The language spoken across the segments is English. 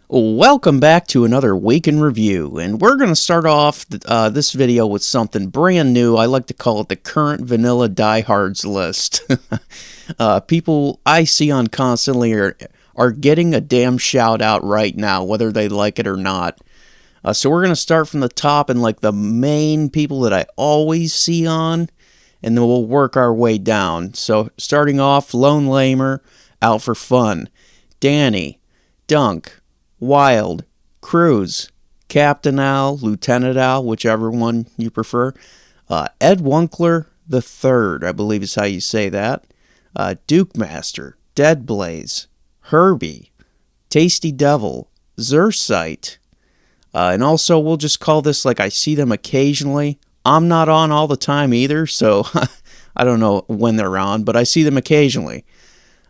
Welcome back to another week in review, and we're going to start off this video with something brand new. I like to call it the current vanilla diehards list. People I see on constantly are getting a damn shout out right now, whether they like it or not. So we're going to start from the top and like the main people that I always see on, and then we'll work our way down. So starting off, Lone Lamer, out for fun. Danny, Dunk, Wild, Cruz, Captain Al, Lieutenant Al, whichever one you prefer, Ed Wunkler the Third, I believe is how you say that, Duke Master, Dead Blaze, Herbie, Tasty Devil, Zersite, and also we'll just call this like I see them occasionally. I'm not on all the time either, so I don't know when they're on, but I see them occasionally.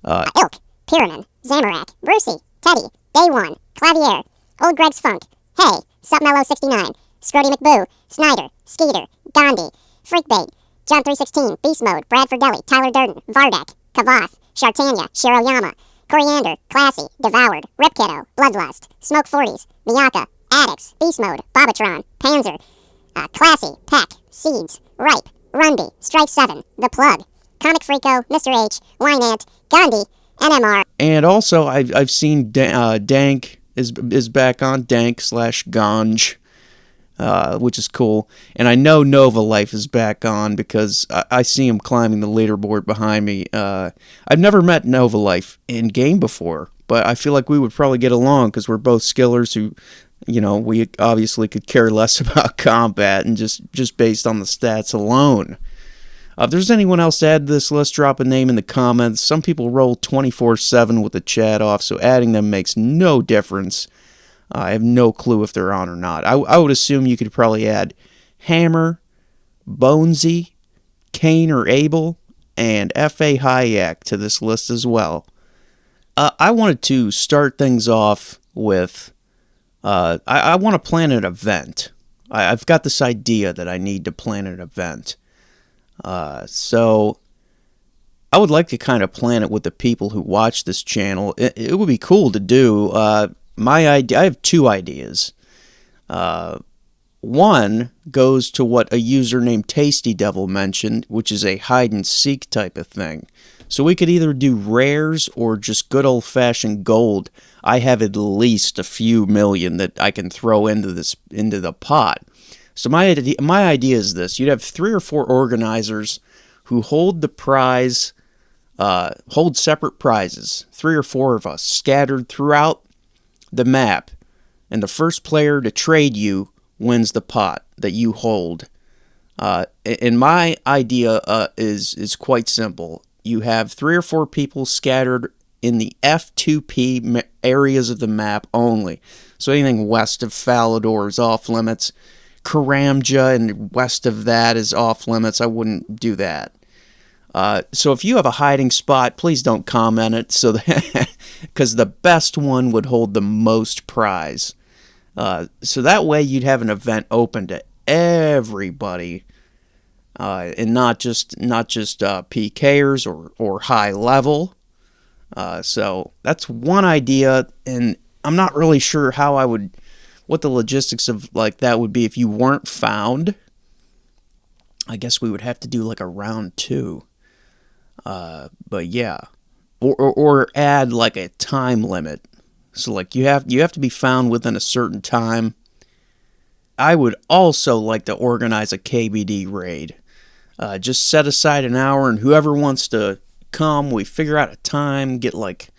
Ilk, Pyramid, Zamorak, Brucey, Teddy, Day One, Clavier, Old Greg's Funk, Hey, Supmello 69, Scrody McBoo, Snyder, Skeeter, Gandhi, Freakbait, John 316, Beast Mode, Bradford Deli, Tyler Durden, Vardek, Kavath, Shartanya, Shiroyama, Coriander, Classy, Devoured, Rip Kiddo, Bloodlust, Smoke 40s, Miyaka, Addicts, Beast Mode, Bobatron, Panzer, Classy, Peck, Seeds, Ripe, Runby, Strike 7, The Plug, Comic Freako, Mr. H, Wynant, Gandhi, NMR. And also I've seen Dank is back on, Dank/Ganj, which is cool. And I know Nova Life is back on because I see him climbing the leaderboard behind me. I've never met Nova Life in game before, but I feel like we would probably get along because we're both skillers who, you know, we obviously could care less about combat and just based on the stats alone. If there's anyone else to add to this list, drop a name in the comments. Some people roll 24/7 with the chat off, so adding them makes no difference. I have no clue if they're on or not. I would assume you could probably add Hammer, Bonesy, Kane or Abel, and F.A. Hayek to this list as well. I wanted to start things off with, I want to plan an event. I've got this idea that I need to plan an event. So I would like to kind of plan it with the people who watch this channel. It would be cool to do. My idea, I have two ideas. One goes to what a user named Tasty Devil mentioned, which is a hide and seek type of thing. So we could either do rares or just good old fashioned gold. I have at least a few million that I can throw into the pot. So my idea is this. You'd have 3 or 4 organizers who hold the prize, hold separate prizes. 3 or 4 of us scattered throughout the map. And the first player to trade you wins the pot that you hold. And my idea is quite simple. You have 3 or 4 people scattered in the F2P areas of the map only. So anything west of Falador is off limits. Karamja and west of that is off limits. I wouldn't do that. So if you have a hiding spot, please don't comment it, so because the best one would hold the most prize. So that way you'd have an event open to everybody, and not just PKers or high level. So that's one idea, and I'm not really sure what the logistics of like that would be if you weren't found. I guess we would have to do like a round 2. But yeah, or add like a time limit. So like you have to be found within a certain time. I would also like to organize a KBD raid. Just set aside an hour, and whoever wants to come, we figure out a time, get like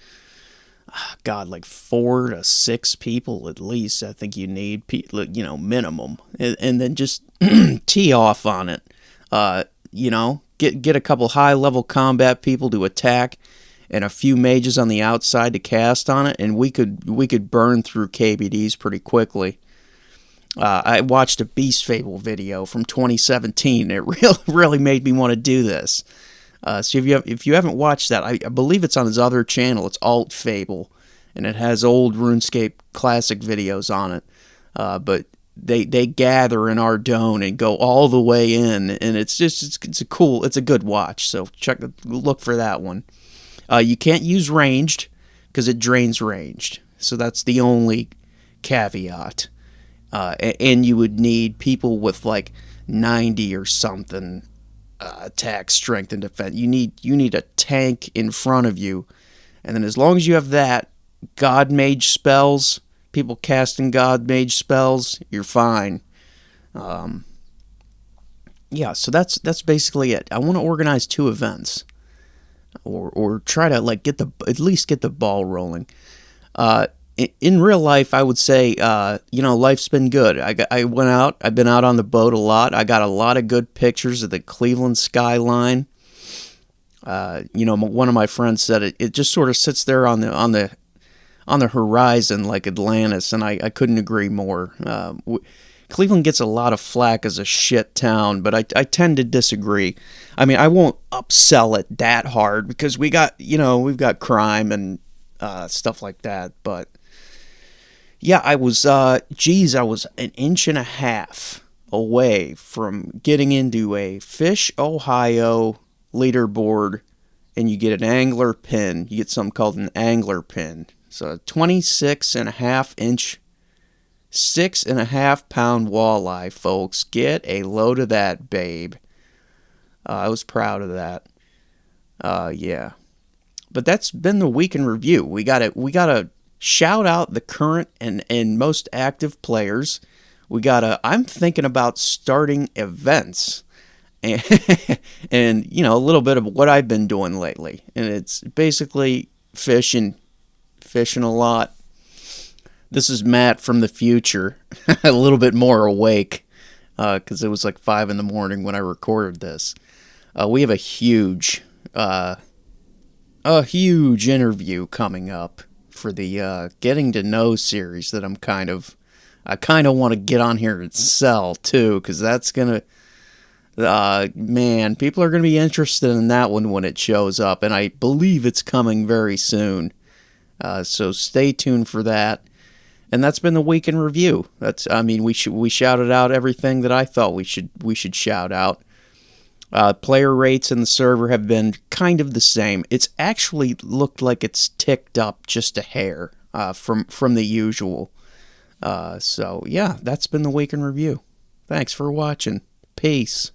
4 to 6 people at least. I think you need, minimum, and then just tee off on it. Get a couple high level combat people to attack, and a few mages on the outside to cast on it, and we could burn through KBDs pretty quickly. I watched a Beast Fable video from 2017. It really made me want to do this. So if you haven't watched that, I believe it's on his other channel. It's Alt Fable, and it has old RuneScape classic videos on it. But they gather in Ardone and go all the way in, and it's a good watch. So look for that one. You can't use ranged because it drains ranged. So that's the only caveat. And you would need people with like 90 or something attack, strength, and defense. You need a tank in front of you, and then as long as you have that, God Mage spells, people casting God Mage spells, you're fine. Yeah, so that's basically it. I want to organize 2 events, or try to like at least get the ball rolling. In real life, I would say, life's been good. I've been out on the boat a lot. I got a lot of good pictures of the Cleveland skyline. One of my friends said it just sort of sits there on the horizon like Atlantis, and I couldn't agree more. Cleveland gets a lot of flack as a shit town, but I tend to disagree. I mean, I won't upsell it that hard because we've got crime and stuff like that, but yeah, I was an inch and a half away from getting into a Fish Ohio leaderboard, and you get an angler pin. You get something called an angler pin. So a 26.5-inch, 6.5-pound walleye, folks. Get a load of that, babe. I was proud of that. Yeah. But that's been the week in review. We gotta shout out the current and most active players. I'm thinking about starting events. And, a little bit of what I've been doing lately. And it's basically fishing a lot. This is Matt from the future, a little bit more awake, because it was like 5 in the morning when I recorded this. We have a huge interview coming up for the Getting to Know series that I kind of want to get on here and sell too, because that's gonna, people are gonna be interested in that one when it shows up, and I believe it's coming very soon. So stay tuned for that. And that's been the week in review. We shouted out everything that I thought we should shout out. Player rates in the server have been kind of the same. It's actually looked like it's ticked up just a hair from the usual. So yeah, that's been the week in review. Thanks for watching. Peace.